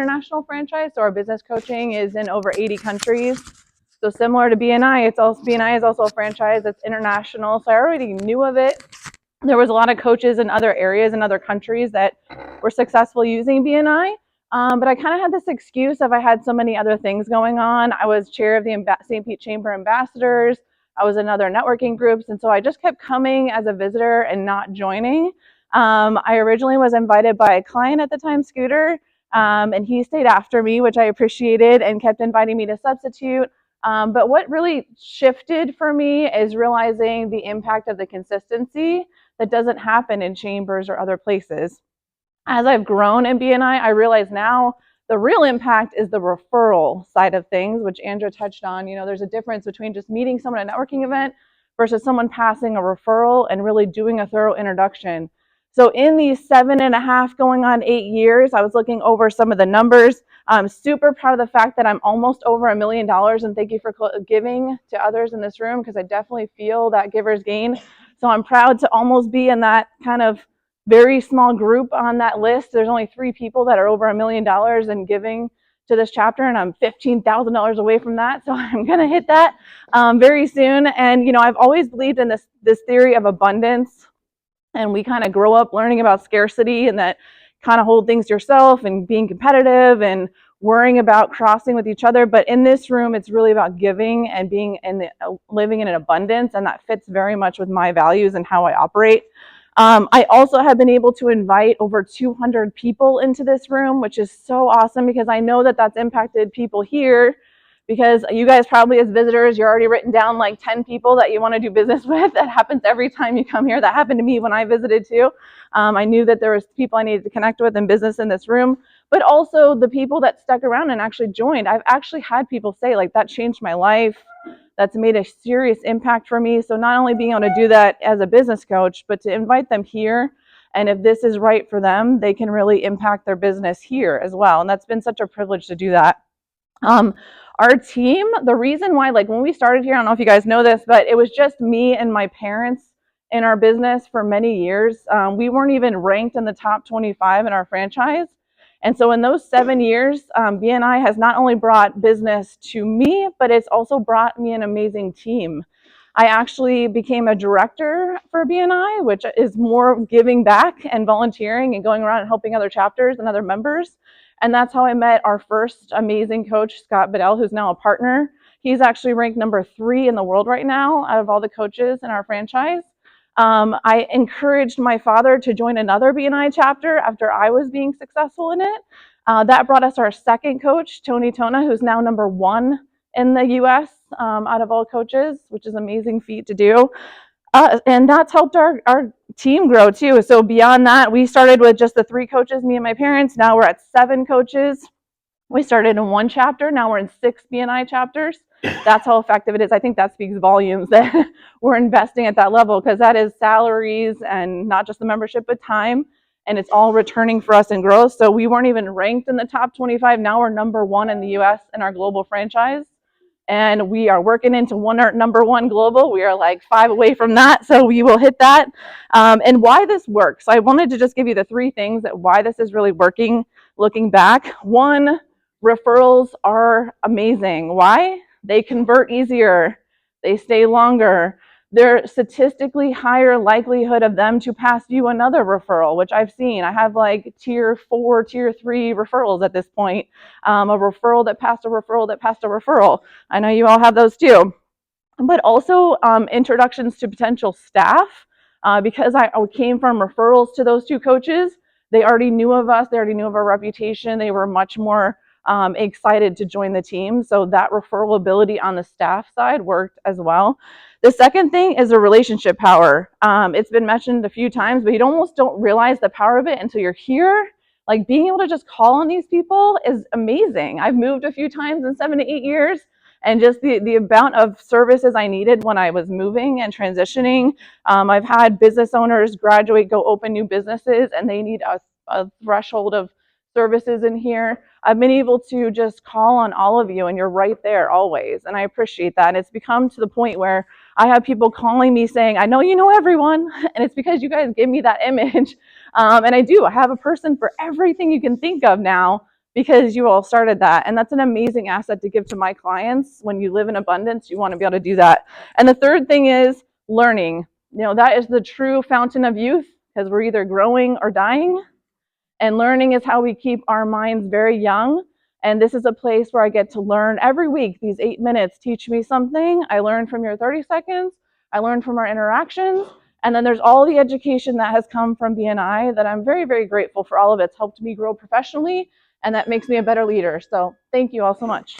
international franchise. So our business coaching is in over 80 countries. So similar to BNI, BNI is also a franchise that's international. So I already knew of it. There was a lot of coaches in other areas in other countries that were successful using BNI. But I kind of had this excuse of I had so many other things going on. I was chair of the St. Pete Chamber Ambassadors. I was in other networking groups. And so I just kept coming as a visitor and not joining. I originally was invited by a client at the time, Scooter, and he stayed after me, which I appreciated, and kept inviting me to substitute. But what really shifted for me is realizing the impact of the consistency that doesn't happen in chambers or other places. As I've grown in BNI, I realize now the real impact is the referral side of things, which Andrea touched on. You know, there's a difference between just meeting someone at a networking event versus someone passing a referral and really doing a thorough introduction. So in these 7.5 going on 8 years, I was looking over some of the numbers. I'm super proud of the fact that I'm almost over $1 million, and thank you for giving to others in this room, because I definitely feel that giver's gain. So I'm proud to almost be in that kind of very small group on that list. There's only 3 people that are over $1 million in giving to this chapter, and I'm $15,000 away from that. So I'm going to hit that very soon. And, you know, I've always believed in this theory of abundance. And we kind of grow up learning about scarcity and that kind of hold things to yourself and being competitive and worrying about crossing with each other. But in this room, it's really about giving and being living in an abundance. And that fits very much with my values and how I operate. I also have been able to invite over 200 people into this room, which is so awesome, because I know that that's impacted people here. Because you guys probably as visitors, you're already written down like 10 people that you want to do business with. That happens every time you come here. That happened to me when I visited too. I knew that there was people I needed to connect with in business in this room, but also the people that stuck around and actually joined. I've actually had people say like, that changed my life. That's made a serious impact for me. So not only being able to do that as a business coach, but to invite them here. And if this is right for them, they can really impact their business here as well. And that's been such a privilege to do that. Our team, the reason why, like when we started here, I don't know if you guys know this, but it was just me and my parents in our business for many years. We weren't even ranked in the top 25 in our franchise. And so in those 7 years, BNI has not only brought business to me, but it's also brought me an amazing team. I actually became a director for BNI, which is more giving back and volunteering and going around and helping other chapters and other members. And that's how I met our first amazing coach, Scott Bedell, who's now a partner. He's actually ranked number 3 in the world right now out of all the coaches in our franchise. I encouraged my father to join another BNI chapter after I was being successful in it. That brought us our second coach, Tony Tona, who's now number 1 in the US out of all coaches, which is an amazing feat to do. And that's helped our team grow too. So beyond that, we started with just the 3 coaches, me and my parents. Now we're at 7 coaches. We started in 1 chapter. Now we're in 6 BNI chapters. That's how effective it is. I think that speaks volumes that we're investing at that level, because that is salaries and not just the membership, but time. And it's all returning for us in growth. So we weren't even ranked in the top 25. Now we're number 1 in the US in our global franchise. And we are working into number 1 global. We are like 5 away from that, so we will hit that. And why this works. I wanted to just give you the 3 things that why this is really working looking back. 1, referrals are amazing. Why? They convert easier. They stay longer. There's statistically higher likelihood of them to pass you another referral, which I've seen. I have like tier 4, tier 3 referrals at this point. A referral that passed a referral that passed a referral. I know you all have those too. But also introductions to potential staff. Because I came from referrals to those 2 coaches, they already knew of us. They already knew of our reputation. They were much more excited to join the team. So that referral ability on the staff side worked as well. The second thing is the relationship power. It's been mentioned a few times, but you almost don't realize the power of it until you're here. Like being able to just call on these people is amazing. I've moved a few times in 7 to 8 years, and just the amount of services I needed when I was moving and transitioning. I've had business owners graduate, go open new businesses, and they need a threshold of services in here. I've been able to just call on all of you, and you're right there always, and I appreciate that. And it's become to the point where I have people calling me saying, I know you know everyone, and it's because you guys give me that image. And I do. I have a person for everything you can think of now because you all started that. And that's an amazing asset to give to my clients. When you live in abundance, you want to be able to do that. And the third thing is learning. That is the true fountain of youth, because we're either growing or dying. And learning is how we keep our minds very young. And this is a place where I get to learn every week. These 8 minutes teach me something. I learn from your 30 seconds. I learn from our interactions. And then there's all the education that has come from BNI that I'm very, very grateful for. All of it's helped me grow professionally, and that makes me a better leader. So thank you all so much.